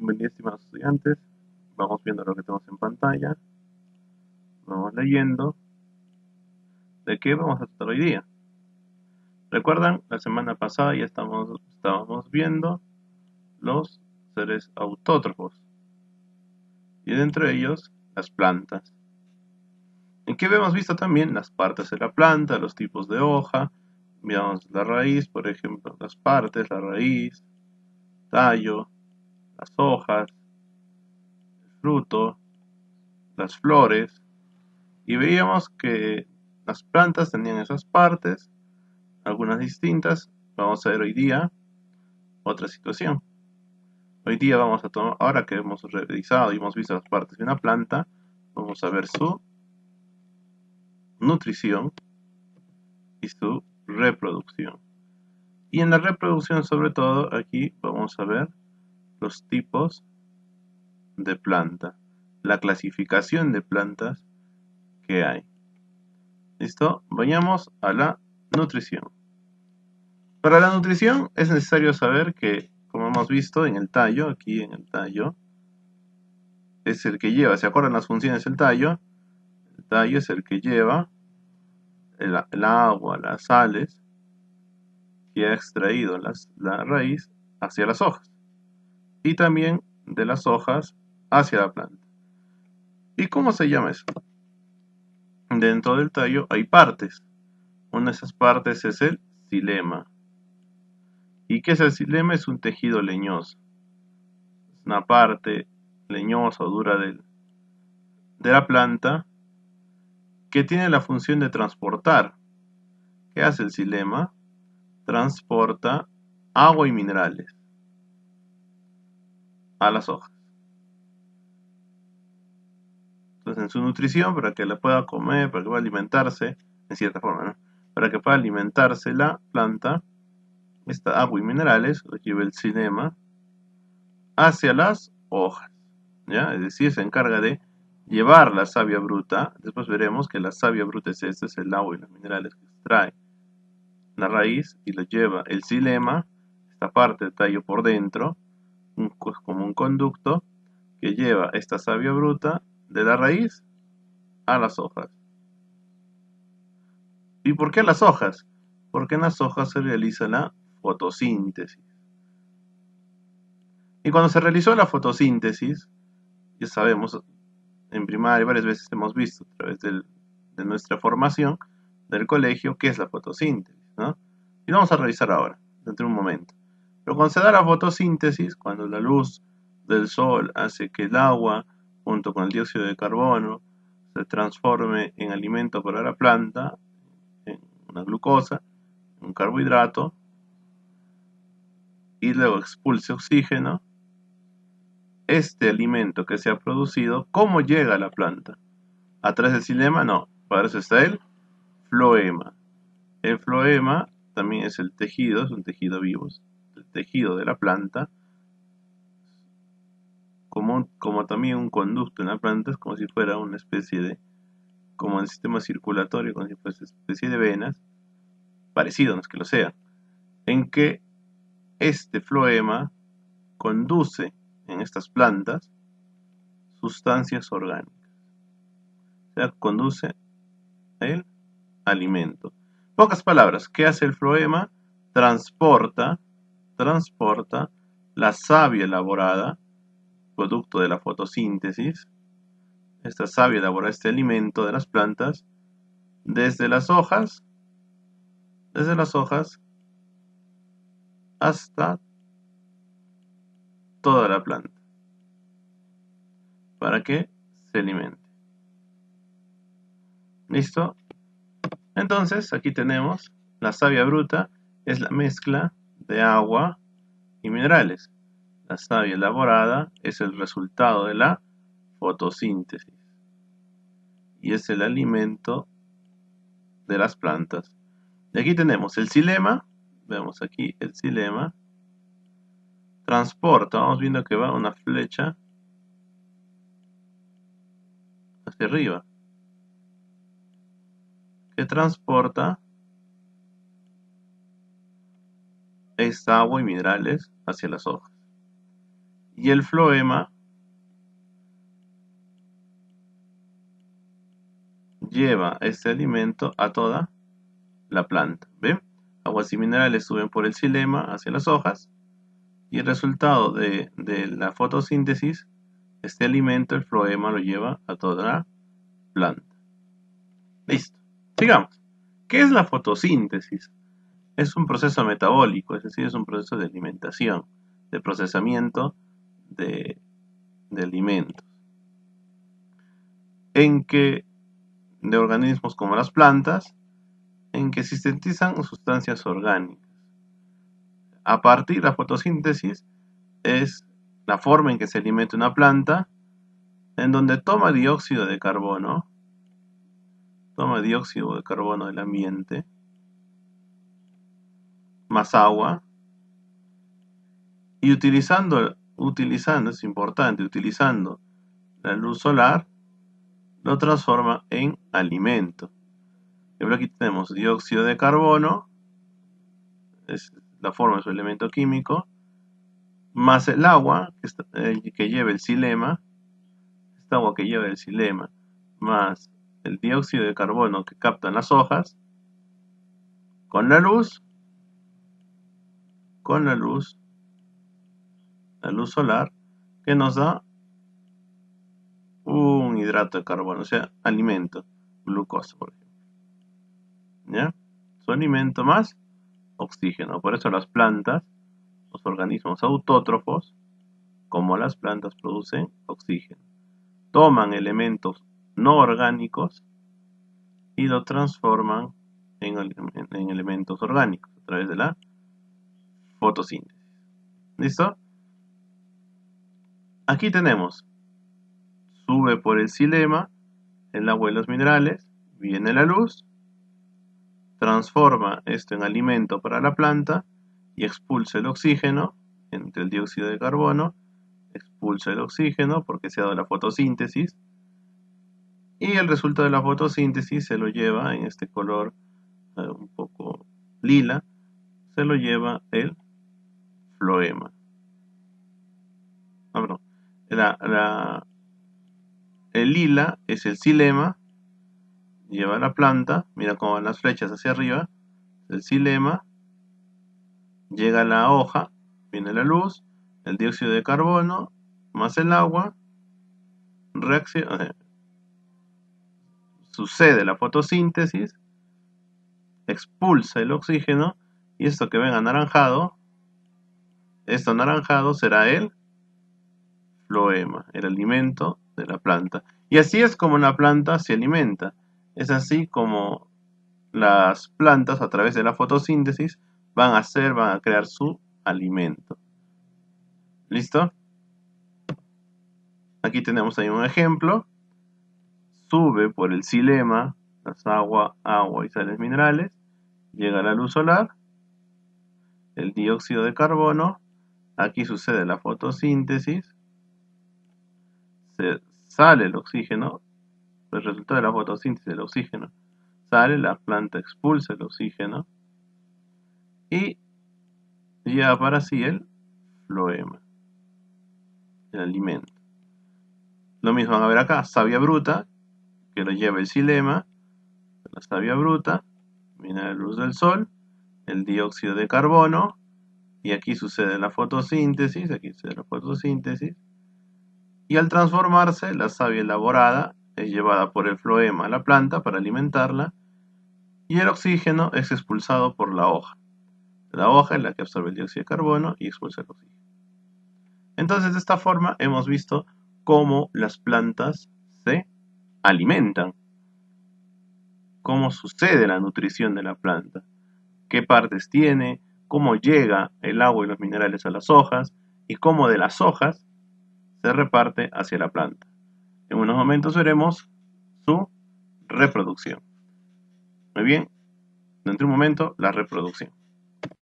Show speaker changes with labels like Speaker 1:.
Speaker 1: Buen día, estimados estudiantes. Vamos viendo lo que tenemos en pantalla. Vamos leyendo. ¿De qué vamos a tratar hoy día? ¿Recuerdan? La semana pasada ya estábamos viendo los seres autótrofos. Y dentro de ellos, las plantas. ¿En qué hemos visto también? Las partes de la planta, los tipos de hoja. Veamos la raíz, por ejemplo, las partes, la raíz, tallo, las hojas, el fruto, las flores. Y veíamos que las plantas tenían esas partes, algunas distintas. Vamos a ver hoy día otra situación. Hoy día vamos a tomar, ahora que hemos revisado y hemos visto las partes de una planta, vamos a ver su nutrición y su reproducción. Y en la reproducción, sobre todo, aquí vamos a ver los tipos de planta, la clasificación de plantas que hay. ¿Listo? Vayamos a la nutrición. Para la nutrición es necesario saber que, como hemos visto en el tallo, aquí en el tallo, es el que lleva, ¿se acuerdan las funciones del tallo? El tallo es el que lleva el agua, las sales que ha extraído la raíz hacia las hojas y también de las hojas hacia la planta. ¿Y cómo se llama eso? Dentro del tallo hay partes. Una de esas partes es el xilema. ¿Y qué es el xilema? Es un tejido leñoso. Es una parte leñosa o dura de la planta que tiene la función de transportar. ¿Qué hace el xilema? Transporta agua y minerales a las hojas. Entonces, en su nutrición, para que la pueda comer, para que pueda alimentarse, en cierta forma, ¿no? Para que pueda alimentarse la planta, esta agua y minerales lo lleva el xilema hacia las hojas, ¿ya? Es decir, se encarga de llevar la savia bruta. Después veremos que la savia bruta es el agua y los minerales que extrae la raíz y lo lleva el xilema, esta parte del tallo por dentro, como un conducto que lleva esta savia bruta de la raíz a las hojas. ¿Y por qué a las hojas? Porque en las hojas se realiza la fotosíntesis. Y cuando se realizó la fotosíntesis, ya sabemos, en primaria varias veces hemos visto a través de nuestra formación del colegio qué es la fotosíntesis, ¿no? Y lo vamos a revisar ahora, dentro de un momento. Pero cuando se da la fotosíntesis, cuando la luz del sol hace que el agua, junto con el dióxido de carbono, se transforme en alimento para la planta, en una glucosa, en un carbohidrato, y luego expulse oxígeno, este alimento que se ha producido, ¿cómo llega a la planta? ¿A través del xilema? No, para eso está el floema. El floema también es el tejido, es un tejido vivo, el tejido de la planta, como también un conducto en la planta, es como si fuera una especie de, como en el sistema circulatorio, como si fuese una especie de venas, parecido, no es que lo sea, en que este floema conduce en estas plantas sustancias orgánicas, o sea, conduce el alimento. Pocas palabras, ¿qué hace el floema? Transporta la savia elaborada, producto de la fotosíntesis, esta savia elabora este alimento de las plantas desde las hojas hasta toda la planta para que se alimente. ¿Listo? Entonces aquí tenemos la savia bruta, es la mezcla de agua y minerales. La savia elaborada es el resultado de la fotosíntesis y es el alimento de las plantas. Y aquí tenemos el xilema, vemos aquí el xilema, transporta, vamos viendo que va una flecha hacia arriba, que transporta esta agua y minerales hacia las hojas. y el floema lleva este alimento a toda la planta. ¿Ven? Aguas y minerales suben por el xilema hacia las hojas y el resultado de la fotosíntesis, este alimento, el floema, lo lleva a toda la planta. Listo. Sigamos. ¿Qué es la fotosíntesis? Es un proceso metabólico, es decir, es un proceso de alimentación, de procesamiento de alimentos, en que de organismos como las plantas, en que sintetizan sustancias orgánicas. A partir de la fotosíntesis es la forma en que se alimenta una planta, en donde toma dióxido de carbono del ambiente, más agua, y utilizando, es importante, utilizando la luz solar, lo transforma en alimento. Por aquí tenemos dióxido de carbono, es la forma de su elemento químico, más el agua que lleva el xilema, esta agua que lleva el xilema, más el dióxido de carbono que captan las hojas, con la luz solar, que nos da un hidrato de carbono, o sea, alimento, glucosa, por ejemplo. ¿Ya? Su alimento más oxígeno. Por eso las plantas, los organismos autótrofos, como las plantas, producen oxígeno. Toman elementos no orgánicos y lo transforman en elementos orgánicos a través de la fotosíntesis. ¿Listo? Aquí tenemos, sube por el xilema el agua y los minerales, viene la luz, transforma esto en alimento para la planta y expulsa el oxígeno entre el dióxido de carbono, expulsa el oxígeno porque se ha dado la fotosíntesis, y el resultado de la fotosíntesis se lo lleva en este color un poco lila, se lo lleva el floema. El lila es el xilema, lleva la planta, mira cómo van las flechas hacia arriba, el xilema, llega a la hoja, viene la luz, el dióxido de carbono, más el agua, sucede la fotosíntesis, expulsa el oxígeno, y esto que ven anaranjado, esto anaranjado será el floema, el alimento de la planta. Y así es como la planta se alimenta. Es así como las plantas, a través de la fotosíntesis, van a crear su alimento. ¿Listo? Aquí tenemos ahí un ejemplo. Sube por el xilema, las agua y sales minerales, llega la luz solar, el dióxido de carbono, aquí sucede la fotosíntesis, sale el oxígeno, el resultado de la fotosíntesis del oxígeno sale, la planta expulsa el oxígeno y lleva para sí el floema, el alimento. Lo mismo van a ver acá, savia bruta, que lo lleva el xilema, la savia bruta, viene la luz del sol, el dióxido de carbono, y aquí sucede la fotosíntesis, y al transformarse, la savia elaborada es llevada por el floema a la planta para alimentarla, y el oxígeno es expulsado por la hoja. La hoja es la que absorbe el dióxido de carbono y expulsa el oxígeno. Entonces, de esta forma hemos visto cómo las plantas se alimentan, cómo sucede la nutrición de la planta, qué partes tiene, cómo llega el agua y los minerales a las hojas y cómo de las hojas se reparte hacia la planta. En unos momentos veremos su reproducción. Muy bien, dentro de un momento la reproducción.